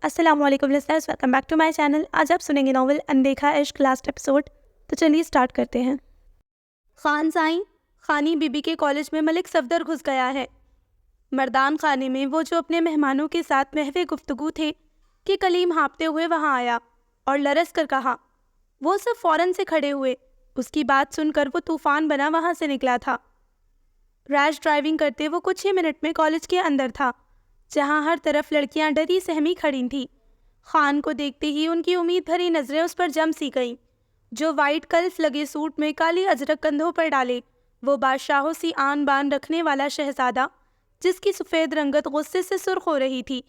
السلام علیکم listeners, welcome back to my channel. آج آپ سنیں گے ناول اندیکھا عشق لاسٹ ایپیسوڈ۔ تو چلیے سٹارٹ کرتے ہیں۔ خان سائیں، خانی بی بی کے کالج میں ملک صفدر گھس گیا ہے۔ مردان خانے میں وہ جو اپنے مہمانوں کے ساتھ محو گفتگو تھے کہ کلیم ہانپتے ہوئے وہاں آیا اور لرز کر کہا۔ وہ سب فوراً سے کھڑے ہوئے۔ اس کی بات سن کر وہ طوفان بنا وہاں سے نکلا تھا۔ ریش ڈرائیونگ کرتے وہ کچھ ہی منٹ میں کالج کے اندر تھا، جہاں ہر طرف لڑکیاں ڈری سہمی کھڑی تھیں۔ خان کو دیکھتے ہی ان کی امید بھری نظریں اس پر جم سی گئیں۔ جو وائٹ کلف لگے سوٹ میں کالی اجرک کندھوں پر ڈالے، وہ بادشاہوں سی آن بان رکھنے والا شہزادہ، جس کی سفید رنگت غصے سے سرخ ہو رہی تھی،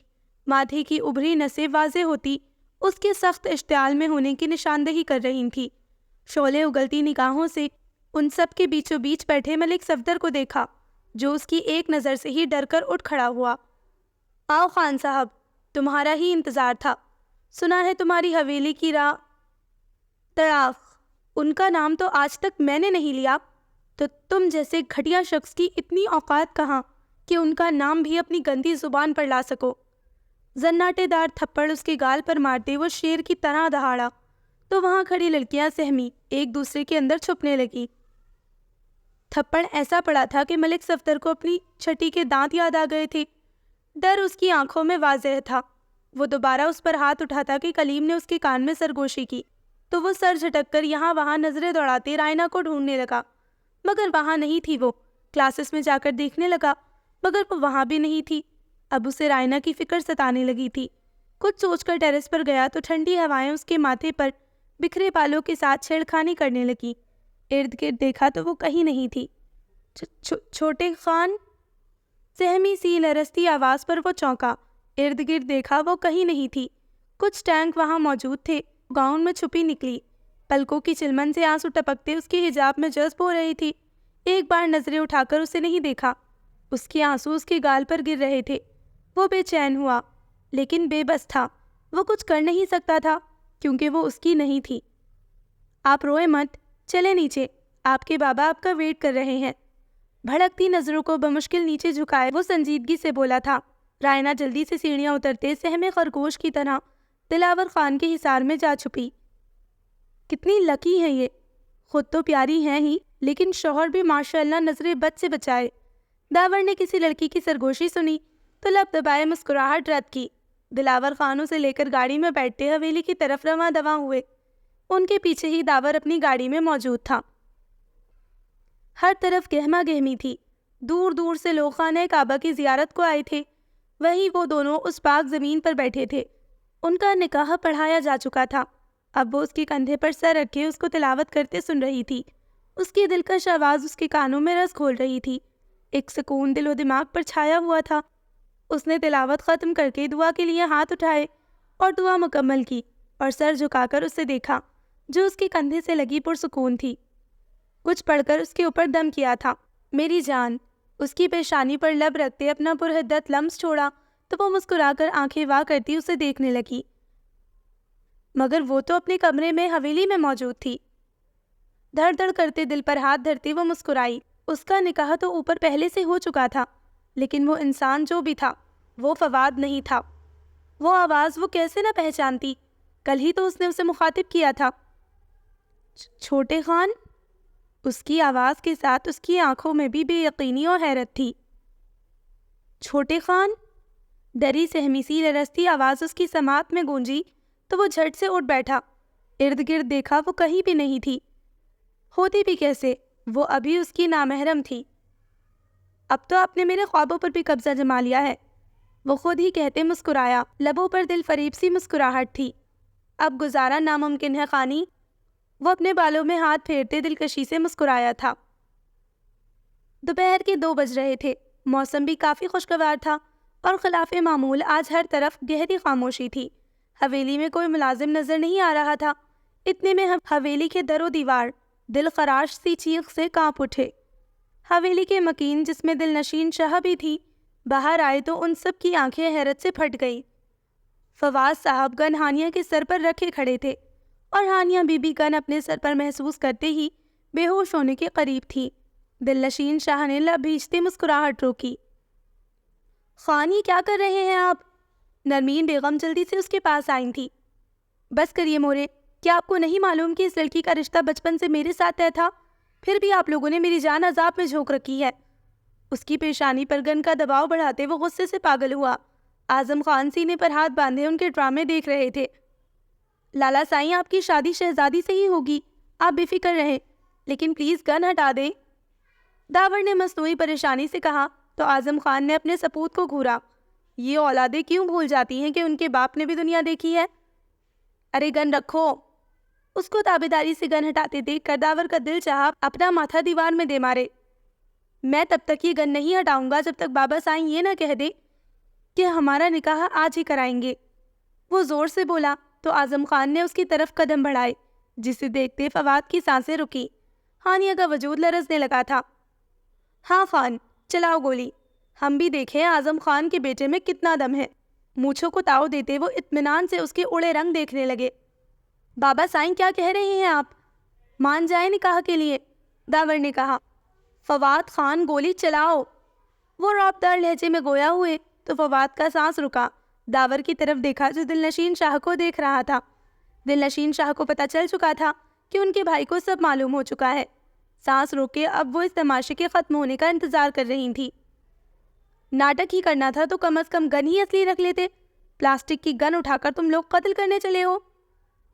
ماتھے کی ابھری نسیں واضح ہوتی اس کے سخت اشتعال میں ہونے کی نشاندہی کر رہی تھی۔ شعلے اگلتی نگاہوں سے ان سب کے بیچوں بیچ بیٹھے ملک صفدر کو دیکھا، جو اس کی ایک نظر سے ہی ڈر کر اٹھ کھڑا ہوا۔ آؤ خان صاحب، تمہارا ہی انتظار تھا۔ سنا ہے تمہاری حویلی کی تڑاف، ان کا نام تو آج تک میں نے نہیں لیا، تو تم جیسے گھٹیا شخص کی اتنی اوقات کہاں کہ ان کا نام بھی اپنی گندی زبان پر لا سکو۔ زناٹے دار تھپڑ اس کے گال پر مارتے وہ شیر کی طرح دہاڑا تو وہاں کھڑی لڑکیاں سہمی ایک دوسرے کے اندر چھپنے لگی۔ تھپڑ ایسا پڑا تھا کہ ملک صفدر کو اپنی چھٹی کے دانت یاد آ گئے تھے۔ ڈر اس کی آنکھوں میں واضح تھا۔ وہ دوبارہ اس پر ہاتھ اٹھاتا کہ کلیم نے اس کے کان میں سرگوشی کی تو وہ سر جھٹک کر یہاں وہاں نظریں دوڑاتے رائنا کو ڈھونڈنے لگا، مگر وہاں نہیں تھی۔ وہ کلاسز میں جا کر دیکھنے لگا، مگر وہ وہاں بھی نہیں تھی۔ اب اسے رائنا کی فکر ستانے لگی تھی۔ کچھ سوچ کر ٹیرس پر گیا تو ٹھنڈی ہوائیں اس کے ماتھے پر بکھرے بالوں کے ساتھ چھیڑخانی کرنے لگی۔ ارد گرد دیکھا تو وہ کہیں نہیں تھی۔ چھوٹے خان، سہمی سی لرزتی آواز پر وہ چونکا۔ ارد گرد دیکھا، وہ کہیں نہیں تھی۔ کچھ ٹینک وہاں موجود تھے۔ گاؤن میں چھپی نکلی، پلکوں کی چلمن سے آنسو ٹپکتے اس کے حجاب میں جذب ہو رہی تھی۔ ایک بار نظریں اٹھا کر اسے نہیں دیکھا۔ اس کے آنسو اس کے گال پر گر رہے تھے۔ وہ بے چین ہوا، لیکن بے بس تھا۔ وہ کچھ کر نہیں سکتا تھا، کیونکہ وہ اس کی نہیں تھی۔ آپ روئے مت، چلے نیچے، آپ کے بابا آپ کا ویٹ کر رہے ہیں۔ بھڑکتی نظروں کو بمشکل نیچے جھکائے وہ سنجیدگی سے بولا تھا۔ رائنا جلدی سے سیڑھیاں اترتے سہمے خرگوش کی طرح دلاور خان کے حصار میں جا چھپی۔ کتنی لکی ہیں یہ، خود تو پیاری ہیں ہی، لیکن شوہر بھی ماشاءاللہ نظریں بد سے بچائے۔ داور نے کسی لڑکی کی سرگوشی سنی تو لب دبائے مسکراہٹ رد کی۔ دلاور خان اسے لے کر گاڑی میں بیٹھتے حویلی کی طرف رواں دواں ہوئے۔ ان کے پیچھے ہی داور اپنی گاڑی میں موجود تھا۔ ہر طرف گہما گہمی تھی۔ دور دور سے لوگ خانہ کعبہ کی زیارت کو آئے تھے۔ وہیں وہ دونوں اس پاک زمین پر بیٹھے تھے۔ ان کا نکاح پڑھایا جا چکا تھا۔ اب وہ اس کے کندھے پر سر رکھے اس کو تلاوت کرتے سن رہی تھی۔ اس کی دلکش آواز اس کے کانوں میں رس گھول رہی تھی۔ ایک سکون دل و دماغ پر چھایا ہوا تھا۔ اس نے تلاوت ختم کر کے دعا کے لیے ہاتھ اٹھائے اور دعا مکمل کی اور سر جھکا کر اسے دیکھا، جو اس کے کندھے سے لگی پرسکون تھی۔ کچھ پڑھ کر اس کے اوپر دم کیا تھا۔ میری جان، اس کی پیشانی پر لب رکھتے اپنا پرحدت لمس چھوڑا تو وہ مسکرا کر آنکھیں وا کرتی اسے دیکھنے لگی۔ مگر وہ تو اپنے کمرے میں حویلی میں موجود تھی۔ دھڑ دھڑ کرتے دل پر ہاتھ دھرتے وہ مسکرائی۔ اس کا نکاح تو اوپر پہلے سے ہو چکا تھا، لیکن وہ انسان جو بھی تھا، وہ فواد نہیں تھا۔ وہ آواز وہ کیسے نہ پہچانتی؟ کل ہی تو اس نے اسے مخاطب کیا تھا۔ چھوٹے خان؟ اس کی آواز کے ساتھ اس کی آنکھوں میں بھی بے یقینی اور حیرت تھی۔ چھوٹے خان؟ ڈری سہمی سی لرزتی آواز اس کی سماعت میں گونجی تو وہ جھٹ سے اٹھ بیٹھا۔ ارد گرد دیکھا، وہ کہیں بھی نہیں تھی۔ ہوتی بھی کیسے؟ وہ ابھی اس کی نامحرم تھی۔ اب تو آپ نے میرے خوابوں پر بھی قبضہ جما لیا ہے، وہ خود ہی کہتے مسکرایا۔ لبوں پر دل فریب سی مسکراہٹ تھی۔ اب گزارا ناممکن ہے خانی۔ وہ اپنے بالوں میں ہاتھ پھیرتے دلکشی سے مسکرایا تھا۔ دوپہر کے 2 بج رہے تھے۔ موسم بھی کافی خوشگوار تھا اور خلاف معمول آج ہر طرف گہری خاموشی تھی۔ حویلی میں کوئی ملازم نظر نہیں آ رہا تھا۔ اتنے میں حویلی کے در و دیوار دل خراش سی چیخ سے کانپ اٹھے۔ حویلی کے مکین، جس میں دل نشین شاہ بھی تھی، باہر آئے تو ان سب کی آنکھیں حیرت سے پھٹ گئی۔ فواز صاحب گن ہانیہ کے سر پر رکھے کھڑے تھے اور ہانیہ بی بی گن اپنے سر پر محسوس کرتے ہی بے ہوش ہونے کے قریب تھی۔ دل نشین شاہ نے لب بھیجتے مسکراہٹ روکی۔ خان، یہ کیا کر رہے ہیں آپ؟ نرمین بیگم جلدی سے اس کے پاس آئی تھی۔ بس کریے مورے، کیا آپ کو نہیں معلوم کہ اس لڑکی کا رشتہ بچپن سے میرے ساتھ طے تھا؟ پھر بھی آپ لوگوں نے میری جان عذاب میں جھونک رکھی ہے۔ اس کی پیشانی پر گن کا دباؤ بڑھاتے وہ غصے سے پاگل ہوا۔ اعظم خان سینے پر ہاتھ باندھے ان کے ڈرامے دیکھ رہے تھے۔ لالا سائیں، آپ کی شادی شہزادی سے ہی ہوگی، آپ بے فکر رہیں، لیکن پلیز گن ہٹا دیں۔ داور نے مصنوعی پریشانی سے کہا تو اعظم خان نے اپنے سپوت کو گھورا۔ یہ اولادیں کیوں بھول جاتی ہیں کہ ان کے باپ نے بھی دنیا دیکھی ہے؟ ارے گن رکھو۔ اس کو تابیداری سے گن ہٹاتے دیکھ کر داور کا دل چاہا اپنا ماتھا دیوار میں دے مارے۔ میں تب تک یہ گن نہیں ہٹاؤں گا جب تک بابا سائیں یہ نہ کہہ دے کہ ہمارا نکاح آج ہی کرائیں گے۔ وہ زور سے بولا تو اعظم خان نے اس کی طرف قدم بڑھائے، جسے دیکھتے فواد کی سانسیں رکی۔ ہانیہ کا وجود لرزنے لگا تھا۔ ہاں خان، چلاؤ گولی، ہم بھی دیکھیں اعظم خان کے بیٹے میں کتنا دم ہے۔ مونچھوں کو تاؤ دیتے وہ اطمینان سے اس کے اڑے رنگ دیکھنے لگے۔ بابا سائیں، کیا کہہ رہے ہیں آپ؟ مان جائیں نکاح کے لیے، داور نے کہا۔ فواد خان، گولی چلاؤ۔ وہ رعبدار لہجے میں گویا ہوئے تو فواد کا سانس رکا۔ داور کی طرف دیکھا جو دلنشین شاہ کو دیکھ رہا تھا۔ دلنشین شاہ کو پتہ چل چکا تھا کہ ان کے بھائی کو سب معلوم ہو چکا ہے۔ سانس روک کے اب وہ اس تماشے کے ختم ہونے کا انتظار کر رہی تھی۔ ناٹک ہی کرنا تھا تو کم از کم گن ہی اصلی رکھ لیتے۔ پلاسٹک کی گن اٹھا کر تم لوگ قتل کرنے چلے ہو۔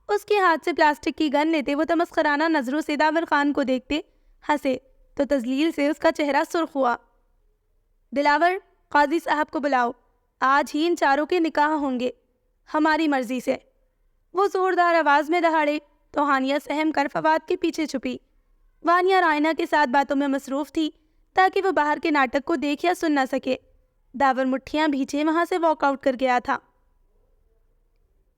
اس کے ہاتھ سے پلاسٹک کی گن لیتے وہ تمسخرانہ نظروں سے داور خان کو دیکھتے ہنسے تو تذلیل سے اس کا چہرہ سرخ ہوا۔ دلاور، قاضی صاحب کو بلاؤ، آج ہی ان چاروں کے نکاح ہوں گے، ہماری مرضی سے۔ وہ زوردار آواز میں دہاڑے تو ہانیہ سہم کر فواد کے پیچھے چھپی۔ وانیہ رائنہ کے ساتھ باتوں میں مصروف تھی تاکہ وہ باہر کے ناٹک کو دیکھ یا سن نہ سکے۔ داور مٹھیاں بھیجے وہاں سے واک آؤٹ کر گیا تھا۔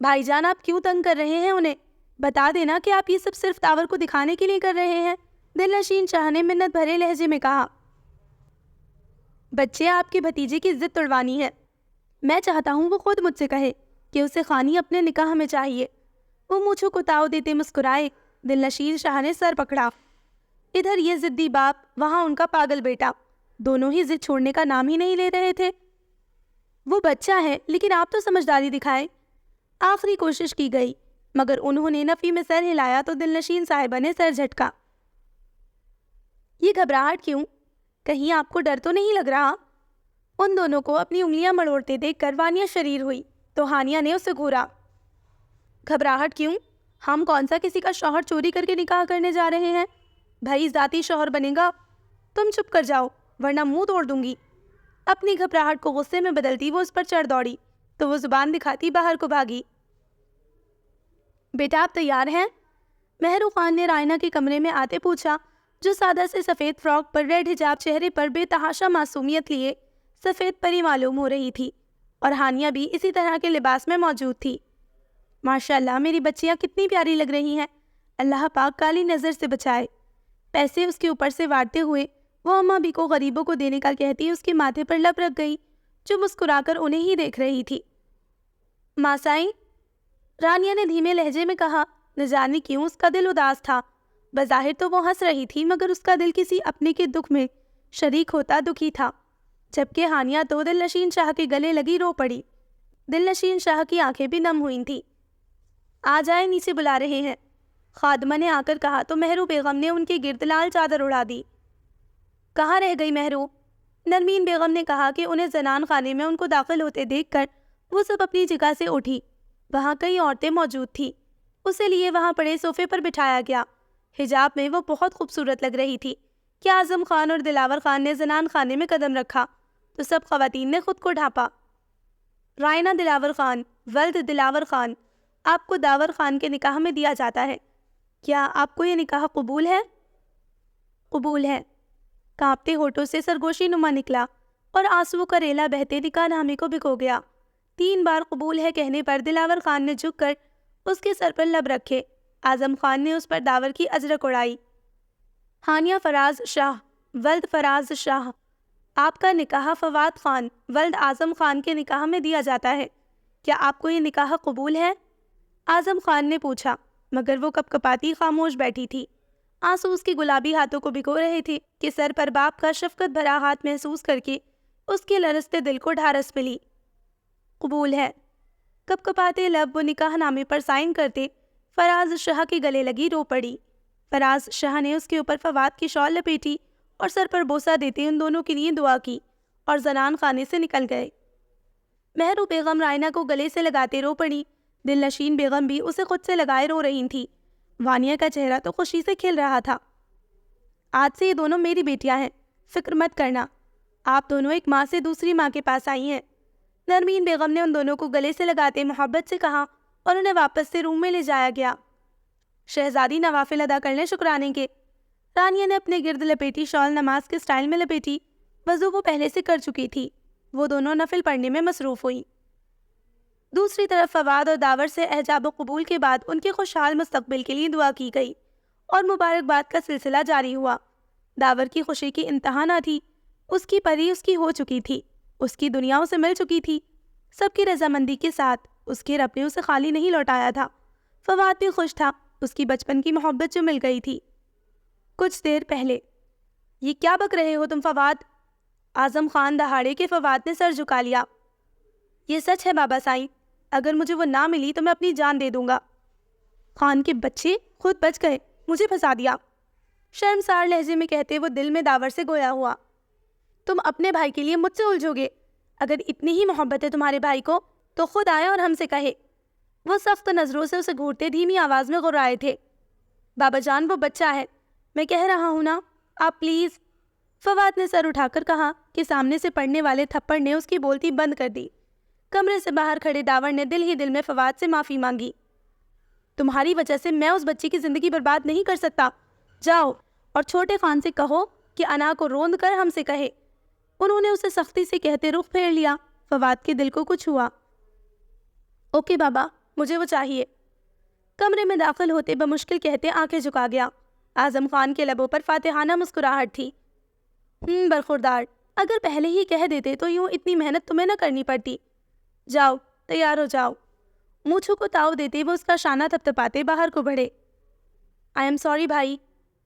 بھائی جان، آپ کیوں تنگ کر رہے ہیں انہیں؟ بتا دینا کہ آپ یہ سب صرف داور کو دکھانے کے لیے کر رہے ہیں، دلنشین شاہ نے منت بھرے لہجے میں کہا۔ بچے، آپ کے بھتیجے کی ضد توڑوانی ہے۔ میں چاہتا ہوں وہ خود مجھ سے کہے کہ اسے خانی اپنے نکاح میں چاہیے۔ وہ مونچھوں کو تاؤ دیتے مسکرائے۔ دلنشین شاہ نے سر پکڑا۔ ادھر یہ ضدی باپ، وہاں ان کا پاگل بیٹا، دونوں ہی ضد چھوڑنے کا نام ہی نہیں لے رہے تھے۔ وہ بچہ ہے لیکن آپ تو سمجھداری دکھائے۔ آخری کوشش کی گئی مگر انہوں نے نفی میں سر ہلایا تو دلنشین صاحبہ نے سر جھٹکا۔ یہ گھبراہٹ کیوں؟ کہیں آپ کو ڈر تو نہیں لگ رہا؟ ان دونوں کو اپنی انگلیاں مڑوڑتے دیکھ کر وانیہ شریر ہوئی تو ہانیہ نے اسے گھورا۔ گھبراہٹ کیوں؟ ہم کون سا کسی کا شوہر چوری کر کے نکاح کرنے جا رہے ہیں؟ بھائی ذاتی شوہر بنے گا۔ تم چپ کر جاؤ ورنہ منہ توڑ دوں گی۔ اپنی گھبراہٹ کو غصے میں بدلتی وہ اس پر چڑھ دوڑی تو وہ زبان دکھاتی باہر کو بھاگی۔ بیٹا، آپ تیار ہیں؟ مہرو خان نے رائنہ کے کمرے میں آتے پوچھا، جو سادہ سے سفید فراک پر ریڈ حجاب، چہرے پر بے تحاشا معصومیت لیے سفید پری معلوم ہو رہی تھی، اور ہانیہ بھی اسی طرح کے لباس میں موجود تھی۔ ماشاءاللہ، میری بچیاں کتنی پیاری لگ رہی ہیں، اللہ پاک کالی نظر سے بچائے۔ پیسے اس کے اوپر سے وارتے ہوئے وہ اماں بھی کو غریبوں کو دینے کا کہتی اس کے ماتھے پر لب رکھ گئی، جو مسکرا کر انہیں ہی دیکھ رہی تھی۔ ماں سائیں، رانیہ نے دھیمے لہجے میں کہا۔ نہ جانے کیوں اس کا دل اداس تھا۔ بظاہر تو وہ ہنس رہی تھی مگر اس کا دل کسی اپنے کے دکھ میں شریک ہوتا دکھی تھا، جبکہ ہانیہ تو دلنشین شاہ کے گلے لگی رو پڑی۔ دلنشین شاہ کی آنکھیں بھی نم ہوئی تھیں۔ آ جائیں، نیچے بلا رہے ہیں، خادمہ نے آ کر کہا تو مہرو بیگم نے ان کے گرد لال چادر اڑا دی۔ کہاں رہ گئی مہرو؟ نرمین بیگم نے کہا کہ انہیں زنان خانے میں ان کو داخل ہوتے دیکھ کر وہ سب اپنی جگہ سے اٹھی۔ وہاں کئی عورتیں موجود تھیں، اسے لیے وہاں پڑے صوفے پر بٹھایا گیا۔ حجاب میں وہ بہت خوبصورت لگ رہی تھی کہ اعظم خان اور دلاور خان نے زنان خانے میں قدم رکھا تو سب خواتین نے خود کو ڈھانپا۔ رائنہ دلاور خان، ولد دلاور خان، آپ کو داور خان کے نکاح میں دیا جاتا ہے، کیا آپ کو یہ نکاح قبول ہے؟ قبول ہے، کانپتے ہونٹوں سے سرگوشی نما نکلا اور آنسو کا ریلا بہتے نکاح نامے کو بھگو گیا۔ 3 بار قبول ہے کہنے پر دلاور خان نے جھک کر اس کے سر پر لب رکھے۔ اعظم خان نے اس پر داور کی اجرک اڑائی۔ ہانیہ فراز شاہ، ولد فراز شاہ، آپ کا نکاح فواد خان، ولد اعظم خان کے نکاح میں دیا جاتا ہے، کیا آپ کو یہ نکاح قبول ہے؟ اعظم خان نے پوچھا مگر وہ کپ کپاتی خاموش بیٹھی تھی۔ آنسو اس کے گلابی ہاتھوں کو بھگو رہے تھے کہ سر پر باپ کا شفقت بھرا ہاتھ محسوس کر کے اس کے لرزتے دل کو ڈھارس ملی۔ قبول ہے، کپ کپاتے لب وہ نکاح نامے پر سائن کرتے فراز شاہ کے گلے لگی رو پڑی۔ فراز شاہ نے اس کے اوپر فواد کی شال لپیٹی اور سر پر بوسہ دیتے ان دونوں کے لیے دعا کی اور زنان خانے سے نکل گئے۔ مہرو بیگم رائنا کو گلے سے لگاتے رو پڑی۔ دل نشین بیگم بھی اسے خود سے لگائے رو رہی تھی۔ وانیہ کا چہرہ تو خوشی سے کھل رہا تھا۔ آج سے یہ دونوں میری بیٹیاں ہیں، فکر مت کرنا، آپ دونوں ایک ماں سے دوسری ماں کے پاس آئی ہیں۔ نرمین بیگم نے ان دونوں کو گلے سے لگاتے محبت سے کہا اور انہیں واپس سے روم میں لے جایا گیا۔ شہزادی نوافل ادا کر لیں شکرانے کے۔ رانیہ نے اپنے گرد لپیٹی شال نماز کے سٹائل میں لپیٹی۔ وضو وہ پہلے سے کر چکی تھی۔ وہ دونوں نفل پڑھنے میں مصروف ہوئی۔ دوسری طرف فواد اور داور سے اعجاب و قبول کے بعد ان کے خوشحال مستقبل کے لیے دعا کی گئی اور مبارکباد کا سلسلہ جاری ہوا۔ داور کی خوشی کی انتہا نہ تھی۔ اس کی پری اس کی ہو چکی تھی، اس کی دنیا اسے مل چکی تھی۔ سب کی رضامندی کے ساتھ اس کے رب نے اسے خالی نہیں لوٹایا تھا۔ فواد بھی خوش تھا، اس کی بچپن کی محبت جو مل گئی تھی۔ کچھ دیر پہلے، یہ کیا بک رہے ہو تم فواد؟ اعظم خان دہاڑے کے فواد نے سر جھکا لیا۔ یہ سچ ہے بابا سائیں، اگر مجھے وہ نہ ملی تو میں اپنی جان دے دوں گا۔ خان کے بچے خود بچ گئے، مجھے پھنسا دیا، شرمسار لہجے میں کہتے وہ دل میں داور سے گویا ہوا۔ تم اپنے بھائی کے لیے مجھ سے الجھو گے؟ اگر اتنی ہی محبت ہے تمہارے بھائی کو تو خود آئے اور ہم سے کہے۔ وہ سخت نظروں سے اسے گھورتے دھیمی آواز میں غرائے تھے۔ بابا جان وہ بچہ ہے، میں کہہ رہا ہوں نا، آپ پلیز۔ فواد نے سر اٹھا کر کہا کہ سامنے سے پڑنے والے تھپڑ نے اس کی بولتی بند کر دی۔ کمرے سے باہر کھڑے داور نے دل ہی دل میں فواد سے معافی مانگی۔ تمہاری وجہ سے میں اس بچی کی زندگی برباد نہیں کر سکتا۔ جاؤ اور چھوٹے خان سے کہو کہ انا کو روند کر ہم سے کہے۔ انہوں نے اسے سختی سے کہتے رخ پھیر لیا۔ فواد کے دل کو کچھ ہوا۔ اوکے بابا، مجھے وہ چاہیے۔ کمرے میں داخل ہوتے بمشکل کہتے آنکھیں جھکا گیا۔ اعظم خان کے لبوں پر فاتحانہ مسکراہٹ تھی۔ برخوردار، اگر پہلے ہی کہہ دیتے تو یوں اتنی محنت تمہیں نہ کرنی پڑتی۔ جاؤ، تیار ہو جاؤ۔ مونچھوں کو تاؤ دیتے وہ اس کا شانہ تھپتھپاتے باہر کو بڑھے۔ آئی ایم سوری بھائی،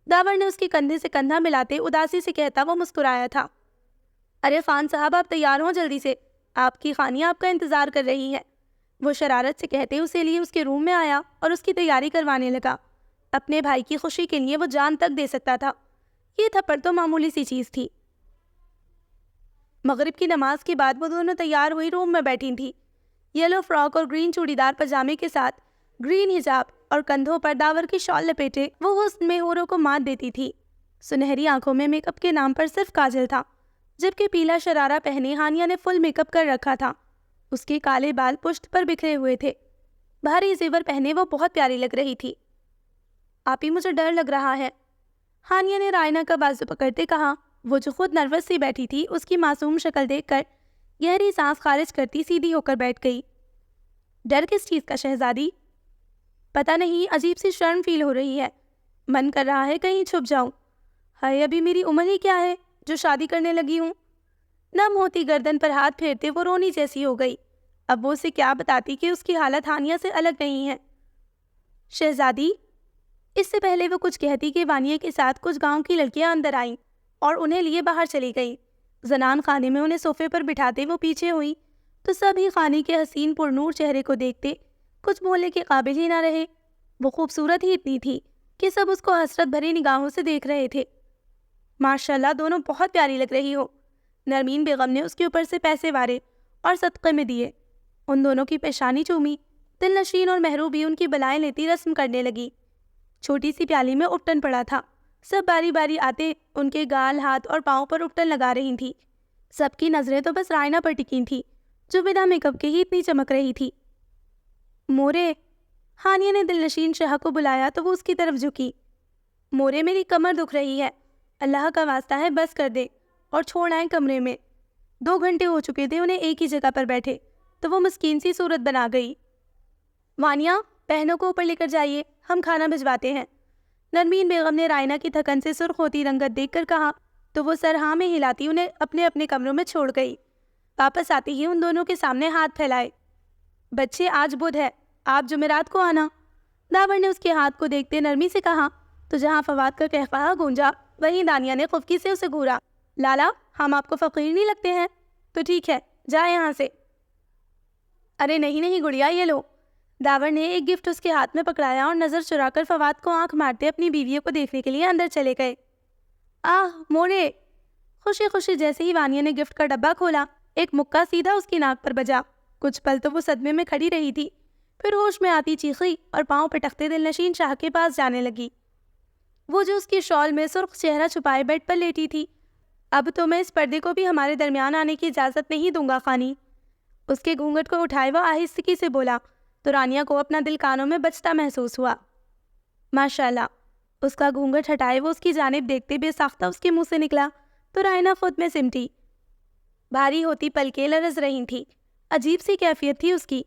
داور نے اس کے کندھے سے کندھا ملاتے اداسی سے کہتا وہ مسکرایا تھا۔ ارے خان صاحب، آپ تیار ہوں جلدی سے، آپ کی خانیہ آپ کا انتظار کر رہی ہے۔ وہ شرارت سے کہتے اسے لیے اس کے روم میں آیا اور اس کی تیاری کروانے لگا۔ اپنے بھائی کی خوشی کے لیے وہ جان تک دے سکتا تھا۔ یہ تھپڑ تو معمولی سی چیز تھی۔ مغرب کی نماز کے بعد وہ دونوں تیار ہوئی روم میں بیٹھی تھی۔ یلو فراک اور گرین چوڑی دار پجامے کے ساتھ گرین حجاب اور کندھوں پر داور کی شال لپیٹے وہ حسن میں حوروں کو مات دیتی تھی۔ سنہری آنکھوں میں میک اپ کے نام پر صرف کاجل تھا، جبکہ پیلا شرارہ پہنے ہانیہ نے فل میک اپ کر رکھا تھا۔ اس کے کالے بال پشت پر بکھرے ہوئے تھے۔ بھاری زیور پہنے وہ بہت پیاری لگ رہی تھی۔ آپ ہی مجھے ڈر لگ رہا ہے، ہانیہ نے رائنا کا بازو پکڑتے کہا۔ وہ جو خود نروس سی بیٹھی تھی اس کی معصوم شکل دیکھ کر گہری سانس خارج کرتی سیدھی ہو کر بیٹھ گئی۔ ڈر کس چیز کا شہزادی؟ پتہ نہیں، عجیب سی شرم فیل ہو رہی ہے، من کر رہا ہے کہیں چھپ جاؤں۔ ہائے، ابھی میری عمر ہی کیا ہے جو شادی کرنے لگی ہوں۔ نم ہوتی گردن پر ہاتھ پھیرتے وہ رونی جیسی ہو گئی۔ اب وہ اسے کیا بتاتی کہ اس کی حالت ہانیہ سے الگ نہیں ہے۔ شہزادی، اس سے پہلے وہ کچھ کہتی کہ وانیہ کے ساتھ کچھ گاؤں کی لڑکیاں اندر آئیں اور انہیں لیے باہر چلی گئیں۔ زنان خانے میں انہیں صوفے پر بٹھاتے وہ پیچھے ہوئی تو سبھی خانے کے حسین پرنور چہرے کو دیکھتے کچھ بولنے کے قابل ہی نہ رہے۔ وہ خوبصورت ہی اتنی تھی کہ سب اس کو حسرت بھری نگاہوں سے دیکھ رہے تھے۔ ماشاءاللہ، دونوں بہت پیاری لگ رہی ہو۔ نرمین بیگم نے اس کے اوپر سے پیسے وارے اور صدقے میں دیے۔ ان دونوں کی پیشانی چومی۔ دل نشین اور مہرو بھی ان کی بلائیں لیتی رسم کرنے لگی۔ چھوٹی سی پیالی میں اپٹن پڑا تھا۔ سب باری باری آتے ان کے گال، ہاتھ اور پاؤں پر اپٹن لگا رہی تھی۔ سب کی نظریں تو بس رائنا پر ٹکی تھی جو بنا میک اپ کے ہی اتنی چمک رہی تھی۔ مورے، ہانیہ نے دل نشین شاہ کو بلایا تو وہ اس کی طرف جھکی۔ مورے، میری کمر دکھ رہی ہے، اللہ کا واسطہ ہے بس کر دے اور چھوڑ آئیں کمرے میں۔ 2 گھنٹے ہو چکے تھے انہیں ایک ہی جگہ پر بیٹھے تو وہ مسکین سی صورت بنا گئی۔ وانیہ، بہنوں کو اوپر لے کر جائیے، ہم کھانا بھجواتے ہیں۔ نرمین بیگم نے رائنا کی تھکن سے سرخ ہوتی رنگت دیکھ کر کہا تو وہ سر ہاں میں ہلاتی انہیں اپنے اپنے کمروں میں چھوڑ گئی۔ واپس آتے ہی ان دونوں کے سامنے ہاتھ پھیلائے۔ بچے، آج بدھ ہے، آپ جمعرات کو آنا۔ داور نے اس کے ہاتھ کو دیکھتے نرمی سے کہا تو جہاں فواد کا قہقہا گونجا وہیں دانیہ نے خفکی سے اسے گھورا۔ لالا، ہم آپ کو فقیر نہیں لگتے ہیں؟ تو ٹھیک ہے، جائے یہاں سے۔ ارے نہیں نہیں گڑیا، یہ لو۔ داور نے ایک گفٹ اس کے ہاتھ میں پکڑایا اور نظر چرا کر فواد کو آنکھ مارتے اپنی بیویوں کو دیکھنے کے لیے اندر چلے گئے۔ موڑے! خوشی خوشی جیسے ہی وانیہ نے گفٹ کا ڈبہ کھولا، ایک مکہ سیدھا اس کی ناک پر بجا۔ کچھ پل تو وہ صدمے میں کھڑی رہی تھی، پھر ہوش میں آتی چیخی اور پاؤں پٹکتے دل نشین شاہ کے پاس جانے لگی، وہ جو اس کی شال میں سرخ چہرہ چھپائے بیڈ پر لیٹی تھی۔ اب تو میں اس پردے کو بھی ہمارے درمیان آنے کی اجازت نہیں دوں گا خانی۔ اس کے گھونگھٹ کو اٹھائے وہ آہستگی سے بولا تو رانیہ کو اپنا دل کانوں میں بجتا محسوس ہوا۔ ماشاءاللہ۔ اس کا گھونگھٹ ہٹائے وہ اس کی جانب دیکھتے بے ساختہ اس کے منہ سے نکلا تو رائنا خود میں سمٹی۔ بھاری ہوتی پلکیں لرز رہی تھی، عجیب سی کیفیت تھی اس کی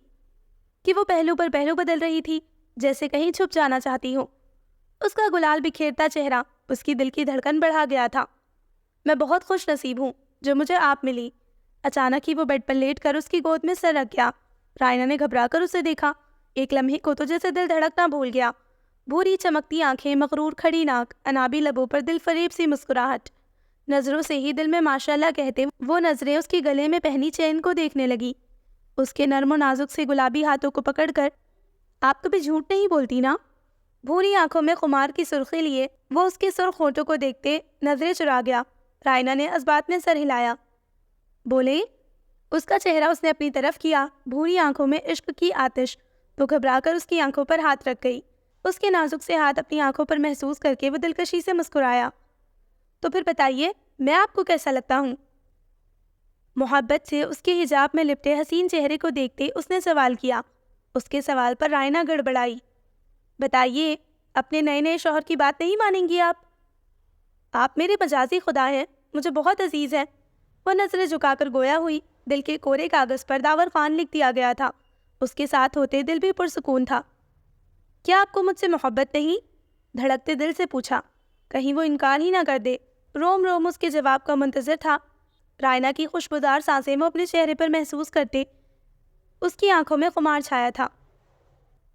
کہ وہ پہلو پر پہلو بدل رہی تھی، جیسے کہیں چھپ جانا چاہتی ہو۔ اس کا گلال بکھیرتا چہرہ اس کی دل کی دھڑکن بڑھا گیا تھا۔ میں بہت خوش نصیب ہوں جو مجھے آپ ملی۔ اچانک ہی وہ بیڈ پر لیٹ کر اس کی گود میں سر رکھ گیا۔ رائنا نے گھبرا کر اسے دیکھا، ایک لمحے کو تو جیسے دل دھڑکنا بھول گیا۔ بھوری چمکتی آنکھیں، مغرور کھڑی ناک، انابی لبوں پر دل فریب سی مسکراہٹ۔ نظروں سے ہی دل میں ماشاءاللہ کہتے وہ نظریں اس کی گلے میں پہنی چین کو دیکھنے لگی، اس کے نرم و نازک سے گلابی ہاتھوں کو پکڑ کر۔ آپ کبھی جھوٹ نہیں بولتی نا؟ بھوری آنکھوں میں خمار کی سرخی لیے وہ اس کے سرخ ہونٹوں کو دیکھتے نظریں چرا گیا۔ رائنا نے اسبات میں سر ہلایا۔ بولے؟ اس کا چہرہ اس نے اپنی طرف کیا، بھوری آنکھوں میں عشق کی آتش، تو گھبرا کر اس کی آنکھوں پر ہاتھ رکھ گئی۔ اس کے نازک سے ہاتھ اپنی آنکھوں پر محسوس کر کے وہ دلکشی سے مسکرایا۔ تو پھر بتائیے، میں آپ کو کیسا لگتا ہوں؟ محبت سے اس کے حجاب میں لپٹے حسین چہرے کو دیکھتے اس نے سوال کیا۔ اس کے سوال پر رائنا گڑبڑائی۔ بتائیے، اپنے نئے نئے شوہر کی بات نہیں مانیں گی آپ؟ آپ میرے مجازی خدا ہیں، مجھے بہت عزیز ہیں۔ وہ نظریں جھکا کر گویا ہوئی، دل کے کورے کاغذ پر داور خان لکھ دیا گیا تھا۔ اس کے ساتھ ہوتے دل بھی پرسکون تھا۔ کیا آپ کو مجھ سے محبت نہیں؟ دھڑکتے دل سے پوچھا، کہیں وہ انکار ہی نہ کر دے۔ روم روم اس کے جواب کا منتظر تھا۔ رائنا کی خوشبودار سانسیں وہ اپنے چہرے پر محسوس کرتے اس کی آنکھوں میں خمار چھایا تھا۔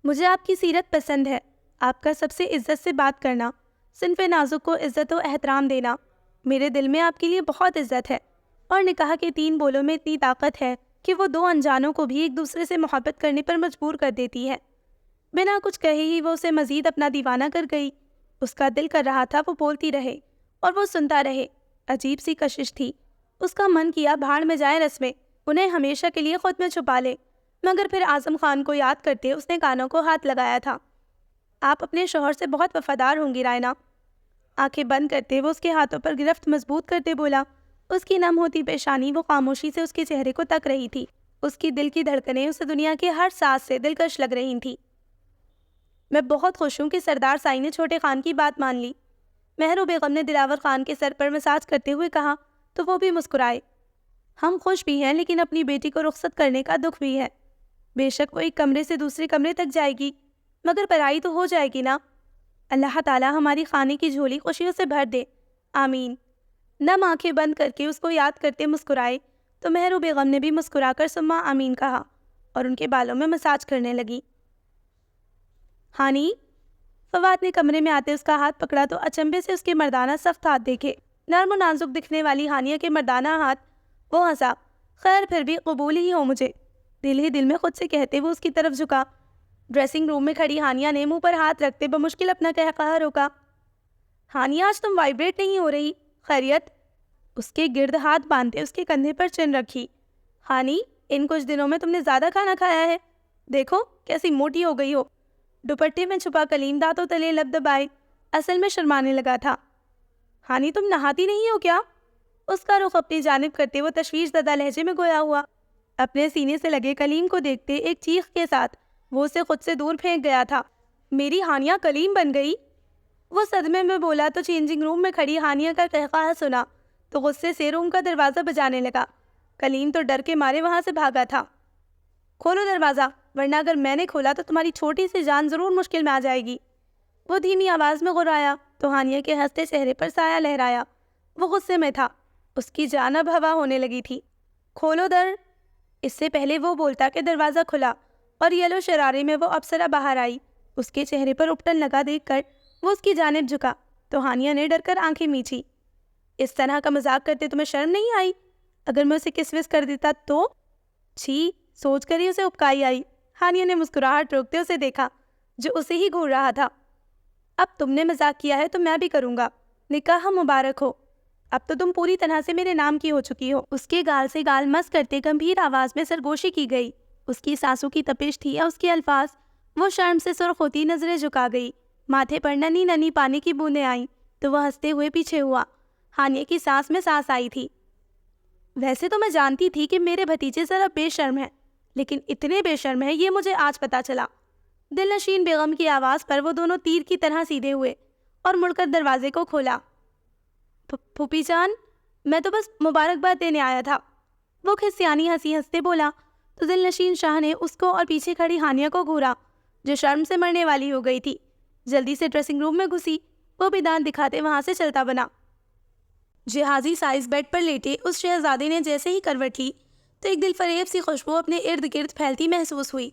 مجھے آپ کی سیرت پسند ہے، آپ کا سب سے عزت سے بات کرنا، صنف نازک کو عزت و احترام دینا، میرے دل میں آپ کے لیے بہت عزت ہے، اور نکاح کے 3 بولوں میں اتنی طاقت ہے کہ وہ 2 انجانوں کو بھی ایک دوسرے سے محبت کرنے پر مجبور کر دیتی ہے۔ بنا کچھ کہے ہی وہ اسے مزید اپنا دیوانہ کر گئی۔ اس کا دل کر رہا تھا وہ بولتی رہے اور وہ سنتا رہے۔ عجیب سی کشش تھی، اس کا من کیا بھاڑ میں جائے رسمیں، انہیں ہمیشہ کے لیے خود میں چھپا لے، مگر پھر اعظم خان کو یاد کرتے اس نے کانوں کو ہاتھ لگایا تھا۔ آپ اپنے شوہر سے بہت وفادار ہوں گی رائنا۔ آنکھیں بند کرتے وہ اس کے ہاتھوں پر گرفت مضبوط کرتے بولا۔ اس کی نم ہوتی پیشانی وہ خاموشی سے اس کے چہرے کو تک رہی تھی۔ اس کی دل کی دھڑکنیں اسے دنیا کے ہر سانس سے دلکش لگ رہی تھیں۔ میں بہت خوش ہوں کہ سردار سائی نے چھوٹے خان کی بات مان لی، مہرو بیگم نے دلاور خان کے سر پر مساج کرتے ہوئے کہا تو وہ بھی مسکرائے۔ ہم خوش بھی ہیں لیکن اپنی بیٹی کو رخصت کرنے کا دکھ بھی ہے۔ بے شک وہ ایک کمرے سے دوسرے کمرے تک جائے گی، مگر پرائی تو ہو جائے گی نا۔ اللہ تعالیٰ ہماری خانے کی جھولی خوشیوں سے بھر دے، آمین۔ نم آنکھیں بند کر کے اس کو یاد کرتے مسکرائے تو مہرو بیگم نے بھی مسکرا کر ثم آمین کہا اور ان کے بالوں میں مساج کرنے لگی۔ ہانی؟ فواد نے کمرے میں آتے اس کا ہاتھ پکڑا تو اچنبے سے اس کے مردانہ سخت ہاتھ دیکھے۔ نرم و نازک دکھنے والی ہانیہ کے مردانہ ہاتھ، وہ ہنسا۔ خیر پھر بھی قبول ہی ہو مجھے، دل ہی دل میں خود سے کہتے وہ اس کی طرف جھکا۔ ڈریسنگ روم میں کھڑی ہانیہ نے منہ پر ہاتھ رکھتے بمشکل اپنا قہقہہ روکا۔ ہانیہ آج تم وائبریٹ نہیں ہو رہی، خیریت؟ اس کے گرد ہاتھ باندھتے اس کے کندھے پر چن رکھی۔ ہانی، ان کچھ دنوں میں تم نے زیادہ کھانا کھایا ہے، دیکھو کیسی موٹی ہو گئی ہو۔ دوپٹے میں چھپا کلیم دانتوں تلے لب دبائے اصل میں شرمانے لگا تھا۔ ہانی تم نہاتی نہیں ہو کیا؟ اس کا رخ اپنی جانب کرتے وہ تشویش زدہ لہجے میں گویا ہوا۔ اپنے سینے سے لگے کلیم کو دیکھتے ایک چیخ کے ساتھ وہ اسے خود سے دور پھینک گیا تھا۔ میری ہانیہ کلیم بن گئی؟ وہ صدمے میں بولا تو چینجنگ روم میں کھڑی ہانیہ کا قہقہہ سنا تو غصے سے روم کا دروازہ بجانے لگا۔ کلیم تو ڈر کے مارے وہاں سے بھاگا تھا۔ کھولو دروازہ، ورنہ اگر میں نے کھولا تو تمہاری چھوٹی سی جان ضرور مشکل میں آ جائے گی۔ وہ دھیمی آواز میں غرایا تو ہانیہ کے ہنستے چہرے پر سایہ لہرایا۔ وہ غصے میں تھا، اس کی جان اب ہوا ہونے لگی تھی۔ کھولو در۔ اس سے پہلے وہ بولتا کہ دروازہ کھلا اور یلو شرارے میں وہ اپسرا باہر آئی۔ اس کے چہرے پر اپٹن لگا دیکھ کر وہ اس کی جانب جھکا تو ہانیہ نے ڈر کر آنکھیں میچھی۔ اس طرح کا مذاق کرتے تمہیں شرم نہیں آئی؟ اگر میں اسے کس وس کر دیتا تو؟ چھی، سوچ کر ہی اسے اپکائی آئی۔ ہانیہ نے مسکراہٹ روکتے اسے دیکھا جو اسے ہی گھور رہا تھا۔ اب تم نے مذاق کیا ہے تو میں بھی کروں گا، نکاح مبارک ہو، اب تو تم پوری طرح سے میرے نام کی ہو چکی ہو۔ اس کے گال سے گال مس کرتے گمبھیر آواز میں سرگوشی کی گئی۔ اس کی سانسوں کی تپش تھی یا اس کے الفاظ؟ وہ شرم سے سرخ ہوتی نظریں جھکا گئی، ماتھے پر ننھی ننھی پانی کی بوندیں آئیں تو وہ ہنستے ہوئے پیچھے ہوا۔ ہانیہ کی سانس میں سانس آئی تھی۔ ویسے تو میں جانتی تھی کہ میرے بھتیجے ذرا بے شرم ہیں، لیکن اتنے بے شرم ہیں یہ مجھے آج پتا چلا۔ دل نشین بیگم کی آواز پر وہ دونوں تیر کی طرح سیدھے ہوئے اور مڑ کر دروازے کو کھولا۔ پھوپھی جان، میں تو بس مبارکباد دینے آیا تھا، وہ کھسیانی ہنسی ہنستے بولا تو دل نشین شاہ نے اس کو اور پیچھے کھڑی ہانیہ کو گھورا جو شرم سے مرنے والی ہو گئی تھی۔ جلدی سے ڈریسنگ روم میں گھسی، وہ بھی دانت دکھاتے وہاں سے چلتا بنا۔ جہازی سائز بیڈ پر لیٹے اس شہزادے نے جیسے ہی کروٹ لی تو ایک دل فریب سی خوشبو اپنے ارد گرد پھیلتی محسوس ہوئی۔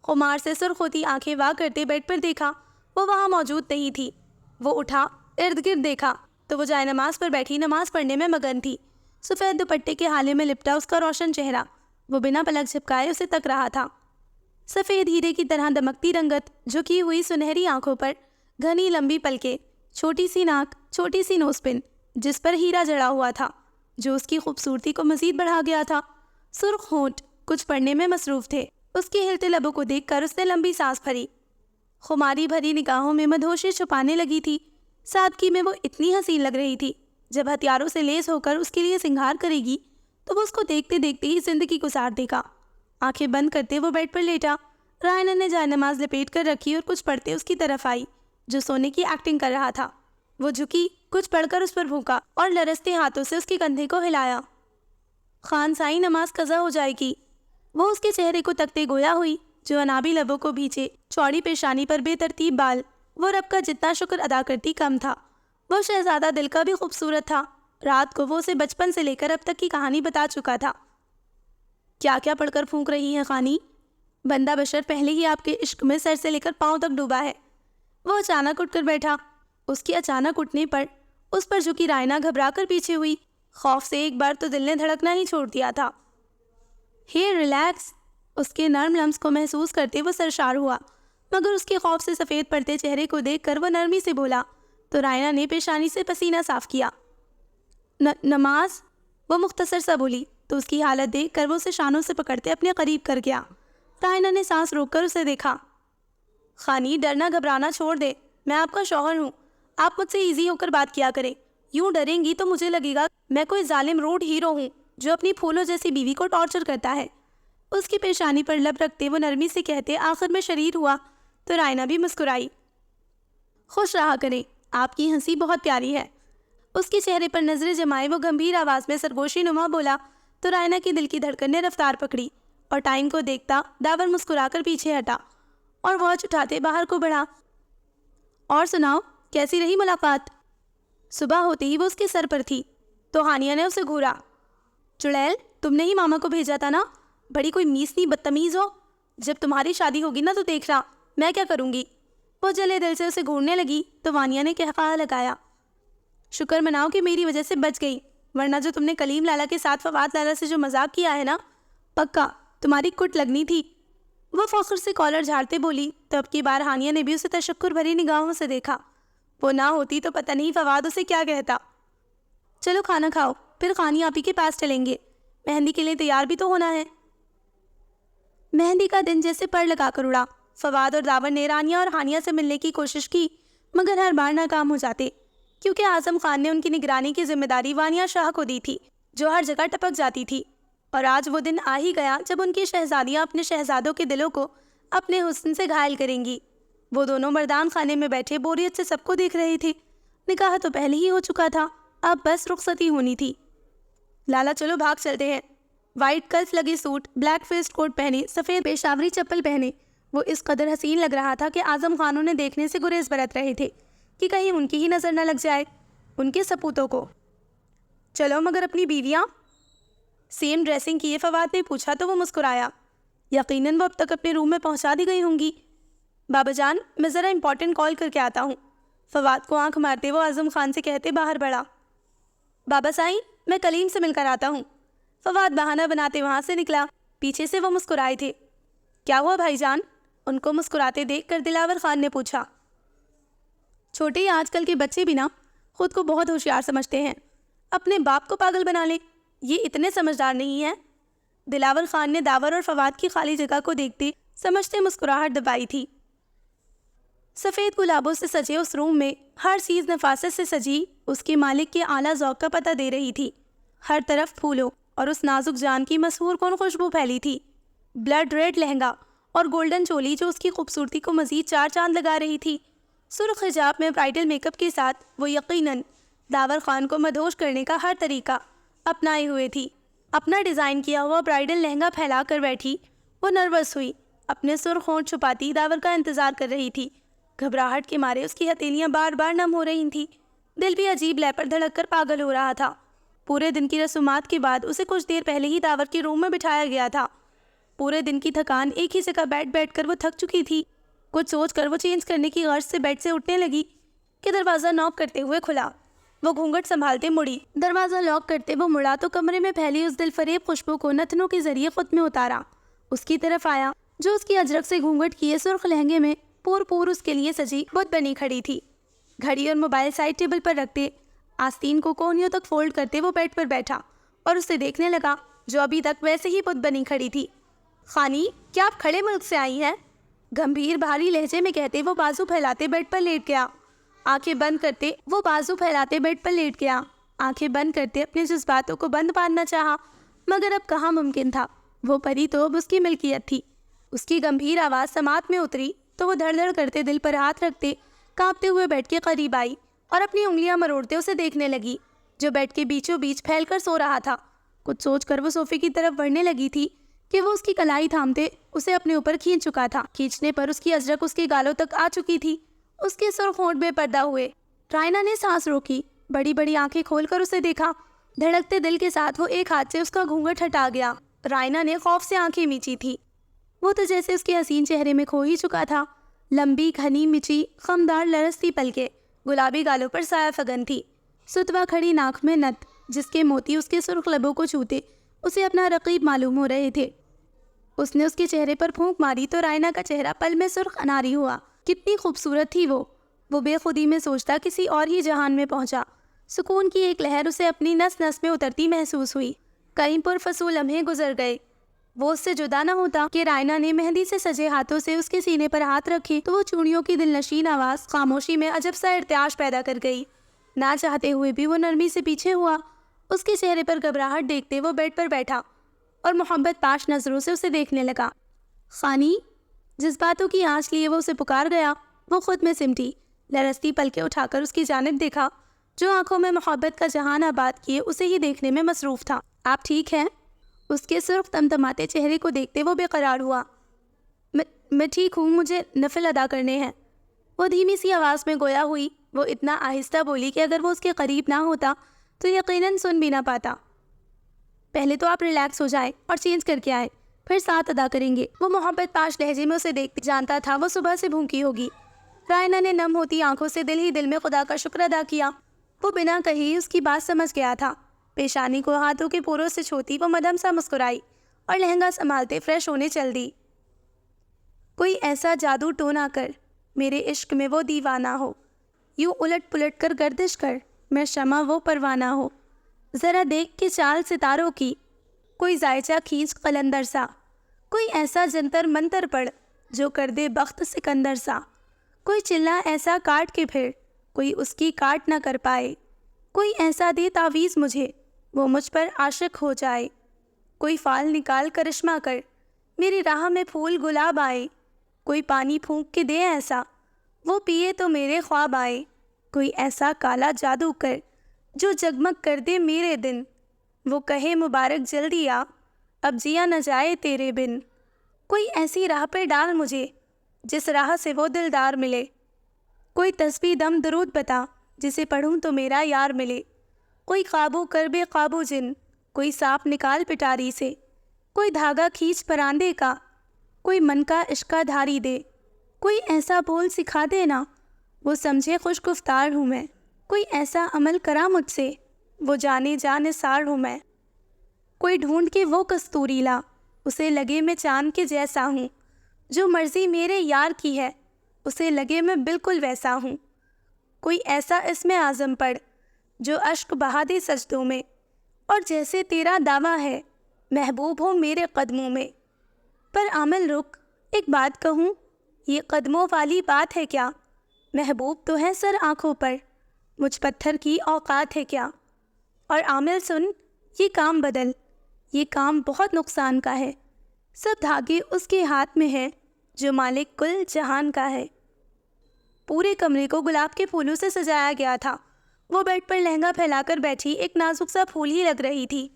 خمار سے سرخ ہوتی آنکھیں وا کرتے بیڈ پر دیکھا، وہ وہاں موجود نہیں تھی۔ وہ اٹھا، ارد گرد دیکھا تو وہ جائے نماز پر بیٹھی نماز پڑھنے میں مگن تھی۔ سفید دوپٹے کے حالے میں لپٹا اس کا روشن چہرہ، وہ بنا پلک جھپکائے اسے تک رہا تھا۔ سفید ہیرے کی طرح دمکتی رنگت، جھکی ہوئی سنہری آنکھوں پر گھنی لمبی پلکیں، چھوٹی سی ناک، چھوٹی سی نوز پن جس پر ہیرا جڑا ہوا تھا جو اس کی خوبصورتی کو مزید بڑھا گیا تھا۔ سرخ ہونٹ کچھ پڑھنے میں مصروف تھے۔ اس کے ہلتے لبوں کو دیکھ کر اس نے لمبی سانس بھری۔ خماری بھری نگاہوں میں مدہوشی چھپانے لگی تھی۔ سادگی میں وہ اتنی حسین لگ رہی تھی، جب ہتھیاروں سے لیس ہو کر اس کے لیے سنگھار کرے گی تو وہ اس کو دیکھتے دیکھتے ہی زندگی گزار دے گا۔ آنکھیں بند کرتے وہ بیڈ پر لیٹا۔ رائنا نے جائے نماز لپیٹ کر رکھی اور کچھ پڑھتے اس کی طرف آئی جو سونے کی ایکٹنگ کر رہا تھا۔ وہ جھکی، کچھ پڑھ کر اس پر بھونکا اور لرزتے ہاتھوں سے اس کے کندھے کو ہلایا۔ خان سائی، نماز قضا ہو جائے گی۔ وہ اس کے چہرے کو تکتے گویا ہوئی جو انابی لبوں کو بھیجے، چوڑی پیشانی پر بے ترتیب بال۔ وہ رب کا جتنا شکر ادا کرتی کم تھا۔ وہ شہزادہ دل کا بھی خوبصورت تھا۔ رات کو وہ اسے بچپن سے لے کر اب تک کی کہانی بتا چکا تھا۔ کیا کیا پڑھ کر پھونک رہی ہیں خانی؟ بندہ بشر پہلے ہی آپ کے عشق میں سر سے لے کر پاؤں تک ڈوبا ہے۔ وہ اچانک اٹھ کر بیٹھا۔ اس کے اچانک اٹھنے پر اس پر جھکی رائنا گھبرا کر پیچھے ہوئی۔ خوف سے ایک بار تو دل نے دھڑکنا ہی چھوڑ دیا تھا۔ ریلیکس، اس کے نرم لمس کو محسوس کرتے وہ سرشار ہوا، مگر اس کے خوف سے سفید پڑتے چہرے کو دیکھ کر وہ نرمی سے بولا تو رائنا نے پیشانی سے پسینہ صاف کیا۔ نماز، وہ مختصر سا بولی تو اس کی حالت دیکھ کر وہ اسے شانوں سے پکڑتے اپنے قریب کر گیا۔ رائنا نے سانس روک کر اسے دیکھا۔ خانی، ڈرنا گھبرانا چھوڑ دے، میں آپ کا شوہر ہوں، آپ مجھ سے ایزی ہو کر بات کیا کریں۔ یوں ڈریں گی تو مجھے لگے گا میں کوئی ظالم روڈ ہیرو ہوں جو اپنی پھولوں جیسی بیوی کو ٹارچر کرتا ہے۔ اس کی پیشانی پر لب رکھتے وہ نرمی سے کہتے آخر میں شریر ہوا تو رائنا بھی مسکرائی۔ خوش رہا کریں، آپ کی ہنسی بہت پیاری ہے۔ اس کے چہرے پر نظریں جمائے وہ گمبھیر آواز میں سرگوشی نما بولا تو رائنا کی دل کی دھڑکن نے رفتار پکڑی اور ٹائم کو دیکھتا داور مسکرا کر پیچھے ہٹا اور واچ اٹھاتے باہر کو بڑھا۔ اور سناؤ، کیسی رہی ملاقات؟ صبح ہوتے ہی وہ اس کے سر پر تھی تو ہانیہ نے اسے گھورا۔ چڑیل، تم نے ہی ماما کو بھیجا تھا نا؟ بڑی کوئی میسنی بدتمیز ہو۔ جب تمہاری شادی ہوگی نا تو دیکھنا میں کیا کروں گی۔ وہ جلے دل سے اسے گھورنے لگی تو وانیہ نے قہقہہ لگایا۔ شکر مناؤ کہ میری وجہ سے بچ گئی، ورنہ جو تم نے کلیم لالا کے ساتھ فواد لالا سے جو مذاق کیا ہے نا، پکا تمہاری کٹ لگنی تھی۔ وہ فخر سے کالر جھاڑتے بولی تو اب کی بار ہانیہ نے بھی اسے تشکر بھری نگاہوں سے دیکھا۔ وہ نہ ہوتی تو پتہ نہیں فواد اسے کیا کہتا۔ چلو کھانا کھاؤ، پھر خانی آپی کے پاس چلیں گے، مہندی کے لیے تیار بھی تو ہونا ہے۔ مہندی کا دن جیسے پر لگا کر اڑا۔ فواد اور داور نے رانیہ اور ہانیہ سے ملنے کی کوشش کی مگر ہر بار ناکام ہو جاتے کیونکہ اعظم خان نے ان کی نگرانی کی ذمہ داری وانیہ شاہ کو دی تھی جو ہر جگہ ٹپک جاتی تھی۔ اور آج وہ دن آ ہی گیا جب ان کی شہزادیاں اپنے شہزادوں کے دلوں کو اپنے حسن سے گھائل کریں گی۔ وہ دونوں مردان خانے میں بیٹھے بوریت سے سب کو دیکھ رہے تھے۔ نکاح تو پہلے ہی ہو چکا تھا، اب بس رخصتی ہونی تھی۔ لالا چلو بھاگ چلتے ہیں۔ وائٹ کلف لگے سوٹ، بلیک فیسٹ کوٹ پہنے، سفید پیشاوری چپل پہنے وہ اس قدر حسین لگ رہا تھا کہ اعظم خان انہیں دیکھنے سے گریز برت رہے تھے کہ کہیں ان کی ہی نظر نہ لگ جائے ان کے سپوتوں کو۔ چلو مگر اپنی بیویاں؟ سیم ڈریسنگ کیے فواد نے پوچھا تو وہ مسکرایا۔ یقیناً وہ اب تک اپنے روم میں پہنچا دی گئی ہوں گی۔ بابا جان، میں ذرا امپورٹنٹ کال کر کے آتا ہوں، فواد کو آنکھ مارتے وہ اعظم خان سے کہتے باہر بڑھا۔ بابا سائیں، میں کلیم سے مل کر آتا ہوں۔ فواد بہانہ بناتے وہاں سے نکلا۔ پیچھے سے وہ مسکرائے تھے۔ کیا ہوا بھائی جان؟ ان کو مسکراتے دیکھ کر دلاور خان نے پوچھا۔ چھوٹے آج کل کے بچے بھی نا خود کو بہت ہوشیار سمجھتے ہیں، اپنے باپ کو پاگل بنا لیں، یہ اتنے سمجھدار نہیں ہیں۔ دلاور خان نے داور اور فواد کی خالی جگہ کو دیکھتے سمجھتے مسکراہٹ دبائی تھی۔ سفید گلابوں سے سجے اس روم میں ہر چیز نفاست سے سجی اس کے مالک کے اعلیٰ ذوق کا پتہ دے رہی تھی۔ ہر طرف پھولوں اور اس نازک جان کی مسحور کن خوشبو پھیلی تھی۔ بلڈ ریڈ لہنگا اور گولڈن چولی جو اس کی خوبصورتی کو مزید چار چاند لگا رہی تھی۔ سرخ حجاب میں برائڈل میک اپ کے ساتھ وہ یقیناً داور خان کو مدہوش کرنے کا ہر طریقہ اپنائے ہوئے تھی۔ اپنا ڈیزائن کیا ہوا برائڈل لہنگا پھیلا کر بیٹھی وہ نروس ہوئی، اپنے سرخ ہونٹ چھپاتی داور کا انتظار کر رہی تھی۔ گھبراہٹ کے مارے اس کی ہتھیلیاں بار بار نم ہو رہی تھیں، دل بھی عجیب لے پر دھڑک کر پاگل ہو رہا تھا۔ پورے دن کی رسومات کے بعد اسے کچھ دیر پہلے ہی داور کے روم میں بٹھایا گیا تھا۔ پورے دن کی تھکان ایک ہی جگہ بیٹھ کر وہ تھک چکی تھی۔ کچھ سوچ کر وہ چینج کرنے کی غرض سے بیڈ سے اٹھنے لگی کہ دروازہ ناک کرتے ہوئے کھلا۔ وہ گھونگھٹ سنبھالتے مڑی، دروازہ لاک کرتے وہ مڑا تو کمرے میں پھیلی اس دل فریب خوشبو کو نتنوں کے ذریعے خود میں اتارا۔ اس کی طرف آیا جو اس کی اجرک سے گھونگھٹ کیے سرخ لہنگے میں پور اس کے لیے سجی بت بنی کھڑی تھی۔ گھڑی اور موبائل سائڈ ٹیبل پر رکھتے آستین کو کونیوں تک فولڈ کرتے وہ بیڈ پر بیٹھا اور اسے دیکھنے لگا جو ابھی تک ویسے ہی بت بنی کھڑی تھی۔ خانی، کیا آپ کھڑے ملک سے آئی ہیں؟ گمبھیر بھاری لہجے میں کہتے وہ بازو پھیلاتے بیڈ پر لیٹ گیا۔ آنکھیں بند کرتے آنکھیں بند کرتے اپنے جذباتوں کو بند باندھنا چاہا، مگر اب کہاں ممکن تھا۔ وہ پری تو اب اس کی ملکیت تھی۔ اس کی گمبھیر آواز سماعت میں اتری تو وہ دھڑ دھڑ کرتے دل پر ہاتھ رکھتے کانپتے ہوئے بیڈ کے قریب آئی اور اپنی انگلیاں مروڑتے اسے دیکھنے لگی جو بیڈ کے بیچوں بیچ پھیل کر سو رہا تھا۔ کچھ سوچ کر وہ صوفے کی طرف بڑھنے لگی تھی کہ وہ اس کی کلائی تھامتے اسے اپنے اوپر کھینچ چکا تھا۔ کھینچنے پر اس کی اجرک اس کے گالوں تک آ چکی تھی۔ اس کے سرخ ہونٹ بے پردہ ہوئے۔ رائنا نے سانس روکی، بڑی بڑی آنکھیں کھول کر اسے دیکھا۔ دھڑکتے دل کے ساتھ وہ ایک ہاتھ سے اس کا گھونگھٹ ہٹا گیا۔ رائنا نے خوف سے آنکھیں میچی تھی۔ وہ تو جیسے اس کے حسین چہرے میں کھو ہی چکا تھا۔ لمبی گھنی مچی خمدار لرزتی پلکیں، گلابی گالوں پر سایہ فگن تھی، ستوا کھڑی ناک میں نت جس کے موتی اس کے سرخ لبوں کو چھوتے اسے اپنا رقیب معلوم ہو رہے تھے۔ اس نے اس کے چہرے پر پھونک ماری تو رائنا کا چہرہ پل میں سرخ اناری ہوا۔ کتنی خوبصورت تھی وہ بے خودی میں سوچتا کسی اور ہی جہان میں پہنچا۔ سکون کی ایک لہر اسے اپنی نس نس میں اترتی محسوس ہوئی۔ کئی پرفسوں لمحے گزر گئے، وہ اس سے جدا نہ ہوتا کہ رائنا نے مہندی سے سجے ہاتھوں سے اس کے سینے پر ہاتھ رکھے تو وہ چوڑیوں کی دل نشین آواز خاموشی میں عجب سا ارتعاش پیدا کر گئی۔ نہ چاہتے ہوئے بھی وہ نرمی سے پیچھے ہوا۔ اس کے چہرے پر گھبراہٹ دیکھتے وہ بیڈ پر بیٹھا اور محبت پاش نظروں سے اسے دیکھنے لگا۔ خانی، جس باتوں کی آنچ لیے وہ اسے پکار گیا وہ خود میں سمٹی، لرزتی پلکیں اٹھا کر اس کی جانب دیکھا جو آنکھوں میں محبت کا جہان آباد کیے اسے ہی دیکھنے میں مصروف تھا۔ آپ ٹھیک ہیں؟ اس کے سرخ تمتماتے چہرے کو دیکھتے وہ بے قرار ہوا۔ میں ٹھیک ہوں، مجھے نفل ادا کرنے ہیں، وہ دھیمی سی آواز میں گویا ہوئی۔ وہ اتنا آہستہ بولی کہ اگر وہ اس کے قریب نہ ہوتا تو یقیناً سن بھی نہ پاتا۔ پہلے تو آپ ریلیکس ہو جائیں اور چینج کر کے آئیں، پھر ساتھ ادا کریں گے۔ وہ محبت پاش لہجے میں اسے دیکھتے جانتا تھا وہ صبح سے بھوکی ہوگی۔ رائنا نے نم ہوتی آنکھوں سے دل ہی دل میں خدا کا شکر ادا کیا۔ وہ بنا کہی اس کی بات سمجھ گیا تھا۔ پیشانی کو ہاتھوں کے پوروں سے چھوتی وہ مدھم سا مسکرائی اور لہنگا سنبھالتے فریش ہونے چل دی۔ کوئی ایسا جادو ٹونا کر میرے عشق میں وہ دیوانہ ہو، یوں الٹ پلٹ کر گردش کر میں شمع وہ پروانہ ہو، ذرا دیکھ کے چال ستاروں کی کوئی زائچہ کھینچ قلندر سا، کوئی ایسا جنتر منتر پڑھ جو کر دے بخت سکندر سا، کوئی چلا ایسا کاٹ کے پھر کوئی اس کی کاٹ نہ کر پائے، کوئی ایسا دے تعویذ مجھے وہ مجھ پر عاشق ہو جائے، کوئی فال نکال کرشمہ کر میری راہ میں پھول گلاب آئے، کوئی پانی پھونک کے دے ایسا وہ پیے تو میرے خواب آئے، کوئی ایسا کالا جادو کر جو جگمگ کر دے میرے دن، وہ کہے مبارک جلدی آ اب جیا نہ جائے تیرے بن، کوئی ایسی راہ پہ ڈال مجھے جس راہ سے وہ دلدار ملے، کوئی تسبیح دم درود بتا جسے پڑھوں تو میرا یار ملے، کوئی قابو کر بے قابو جن کوئی سانپ نکال پٹاری سے، کوئی دھاگا کھینچ پراندے کا کوئی من کا عشقہ دھاری دے، کوئی ایسا بول سکھا دے نا وہ سمجھے خوش گفتار ہوں میں، کوئی ایسا عمل کرا مجھ سے وہ جانے جا نثار ہوں میں، کوئی ڈھونڈ کے وہ کستوری لا اسے لگے میں چاند کے جیسا ہوں، جو مرضی میرے یار کی ہے اسے لگے میں بالکل ویسا ہوں۔ کوئی ایسا اسم اعظم پڑھ جو اشک بہا دے سجدوں میں، اور جیسے تیرا دعویٰ ہے محبوب ہو میرے قدموں میں۔ پر عامل رک، ایک بات کہوں، یہ قدموں والی بات ہے کیا؟ محبوب تو ہے سر آنکھوں پر، مجھ پتھر کی اوقات ہے کیا؟ اور عامل سن، یہ کام بدل، یہ کام بہت نقصان کا ہے، سب دھاگے اس کے ہاتھ میں ہے جو مالک کل جہان کا ہے۔ پورے کمرے کو گلاب کے پھولوں سے سجایا گیا تھا۔ وہ بیڈ پر لہنگا پھیلا کر بیٹھی ایک نازک سا پھول ہی لگ رہی تھی۔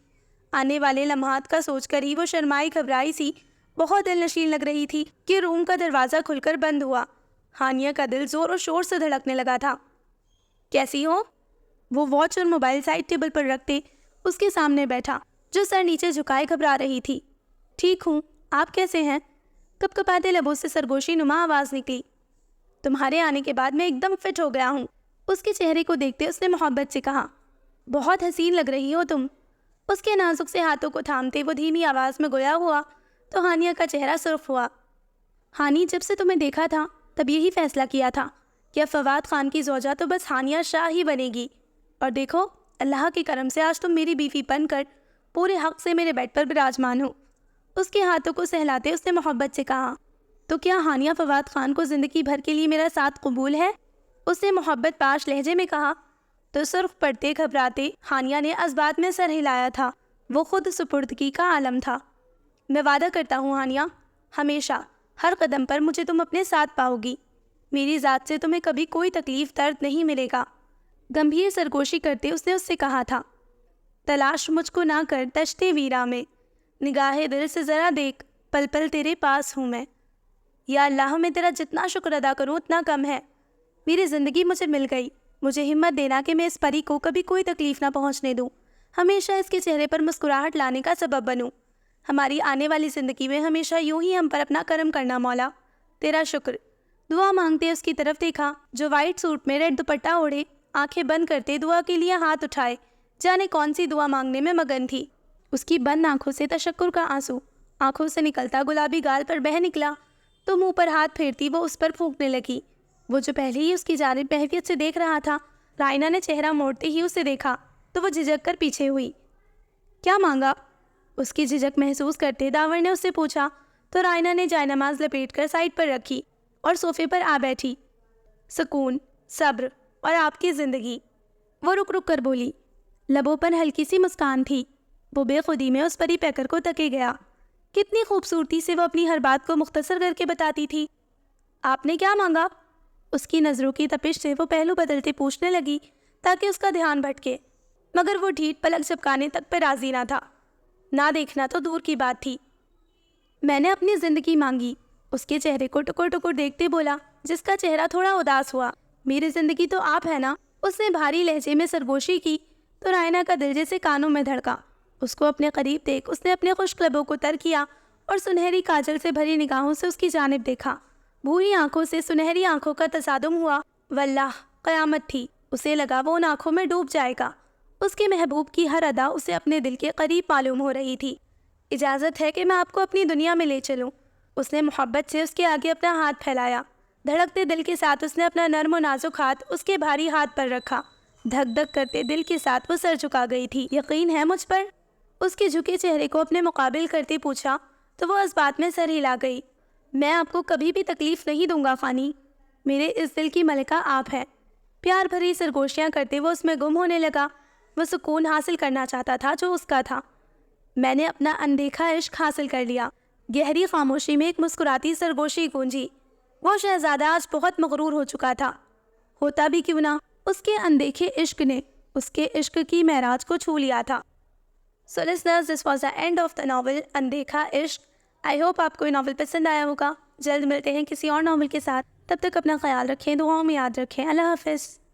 آنے والے لمحات کا سوچ کر ہی وہ شرمائی گھبرائی سی بہت دل نشین لگ رہی تھی کہ روم کا دروازہ کھل کر بند ہوا۔ ہانیہ کا دل زور و شور سے دھڑکنے لگا تھا۔ کیسی ہو؟ وہ واچ اور موبائل سائڈ ٹیبل پر رکھتے اس کے سامنے بیٹھا، جو سر نیچے جھکائے گھبرا رہی تھی۔ ٹھیک ہوں، آپ کیسے ہیں؟ کپ کپاتے لبوں سے سرگوشی نما آواز نکلی۔ تمہارے آنے کے بعد میں ایک دم فٹ ہو گیا ہوں۔ اس کے چہرے کو دیکھتے اس نے محبت سے کہا۔ بہت حسین لگ رہی ہو تم۔ اس کے نازک سے ہاتھوں کو تھامتے وہ دھیمی آواز میں گویا ہوا تو ہانیہ کا چہرہ سرخ ہوا۔ ہانی، جب سے تمہیں دیکھا تھا تب یہی فیصلہ کیا تھا کہ اب فواد خان کی زوجہ تو بس ہانیہ شاہ ہی بنے گی، اور دیکھو اللہ کے کرم سے آج تم میری بیوی بن کر پورے حق سے میرے بیڈ پر براجمان ہو۔ اس کے ہاتھوں کو سہلاتے اس نے محبت سے کہا۔ تو کیا ہانیہ فواد خان کو زندگی بھر کے لیے میرا ساتھ قبول ہے؟ اس نے محبت پاش لہجے میں کہا۔ تو سرخ پڑتے گھبراتے ہانیہ نے اسبات میں سر ہلایا تھا۔ وہ خود سپردگی کا عالم تھا۔ میں وعدہ کرتا ہوں ہانیہ، ہمیشہ ہر قدم پر مجھے تم اپنے ساتھ پاؤ گی۔ میری ذات سے تمہیں کبھی کوئی تکلیف درد نہیں ملے گا۔ گمبھیر سرگوشی کرتے اس نے اس سے کہا تھا۔ تلاش مجھ کو نہ کر تشتے ویرا میں، نگاہ دل سے ذرا دیکھ، پل پل تیرے پاس ہوں میں۔ یا اللہ، میں تیرا جتنا شکر ادا کروں اتنا کم ہے۔ میری زندگی مجھے مل گئی، مجھے ہمت دینا کہ میں اس پری کو کبھی کوئی تکلیف نہ پہنچنے دوں، ہمیشہ اس کے چہرے پر مسکراہٹ لانے کا سبب بنوں۔ ہماری آنے والی زندگی میں ہمیشہ یوں ہی ہم پر اپنا کرم کرنا مولا، تیرا شکر۔ دعا مانگتے اس کی طرف دیکھا جو وائٹ سوٹ میں ریڈ دوپٹہ اوڑھے آنکھیں بند کرتے دعا کے لیے ہاتھ اٹھائے، جانے کون سی دعا مانگنے میں مگن تھی۔ اس کی بند آنکھوں سے تشکر کا آنسو آنکھوں سے نکلتا گلابی گال پر بہہ نکلا تو منہ پر ہاتھ پھیرتی وہ اس پر پھونکنے لگی۔ وہ جو پہلے ہی اس کی جانب بحیثیت سے دیکھ رہا تھا، رائنا نے چہرہ موڑتے ہی اسے دیکھا تو وہ جھجک کر پیچھے ہوئی۔ کیا مانگا؟ اس کی جھجک محسوس کرتے داور نے اس سے پوچھا تو رائنا نے جائے نماز لپیٹ کر سائڈ پر رکھی اور صوفے پر آ بیٹھی۔ سکون، صبر اور آپ کی زندگی، وہ رک رک کر بولی۔ لبوں پر ہلکی سی مسکان تھی۔ وہ بے خودی میں اس پری پیکر کو تکے گیا۔ کتنی خوبصورتی سے وہ اپنی ہر بات کو مختصر کر کے بتاتی تھی۔ آپ نے کیا مانگا؟ اس کی نظروں کی تپش سے وہ پہلو بدلتے پوچھنے لگی تاکہ اس کا دھیان بھٹکے، مگر وہ ڈھیٹ پلک جھپکانے تک پہ راضی نہ تھا۔ نہ دیکھنا تو دور کی بات تھی۔ میں نے اپنی زندگی مانگی، اس کے چہرے کو ٹکر ٹکر دیکھتے بولا، جس کا چہرہ تھوڑا اداس ہوا۔ میری زندگی تو آپ ہے نا؟ اس نے بھاری لہجے میں سرگوشی کی تو رائنا کا دل جیسے کانوں میں دھڑکا۔ اس کو اپنے قریب دیکھ اس نے اپنے خشک لبوں کو تر کیا اور سنہری کاجل سے بھری نگاہوں سے اس کی جانب دیکھا۔ بھوری آنکھوں سے سنہری آنکھوں کا تصادم ہوا۔ واللہ قیامت تھی، اسے لگا وہ ان آنکھوں میں ڈوب جائے گا۔ اس کے محبوب کی ہر ادا اسے اپنے دل کے قریب معلوم ہو رہی تھی۔ اجازت ہے کہ میں آپ کو اپنی دنیا میں لے چلوں؟ اس نے محبت سے اس کے آگے اپنا ہاتھ پھیلایا۔ دھڑکتے دل کے ساتھ اس نے اپنا نرم و نازک ہاتھ اس کے بھاری ہاتھ پر رکھا۔ دھک دھک کرتے دل کے ساتھ وہ سر جھکا گئی تھی۔ یقین ہے مجھ پر؟ اس کے جھکے چہرے کو اپنے مقابل کرتے پوچھا تو وہ اس بات میں سر ہلا گئی۔ میں آپ کو کبھی بھی تکلیف نہیں دوں گا فانی، میرے اس دل کی ملکہ آپ ہے۔ پیار بھری سرگوشیاں کرتے وہ اس میں گم ہونے لگا۔ وہ سکون حاصل کرنا چاہتا تھا جو اس کا تھا۔ میں نے اپنا اندیکھا عشق حاصل کر لیا۔ گہری خاموشی میں ایک مسکراتی سرگوشی گونجی۔ وہ شہزادہ آج بہت مغرور ہو چکا تھا، ہوتا بھی کیوں نہ اس کے اندیکھے عشق نے اس کے عشق کی معراج کو چھو لیا تھا۔ So listeners, this was the end of the novel اندیکھا عشق۔ I hope آپ کو یہ ناول پسند آیا ہوگا۔ جلد ملتے ہیں کسی اور ناول کے ساتھ، تب تک اپنا خیال رکھیں، دعاؤں میں یاد رکھیں۔ اللہ حافظ۔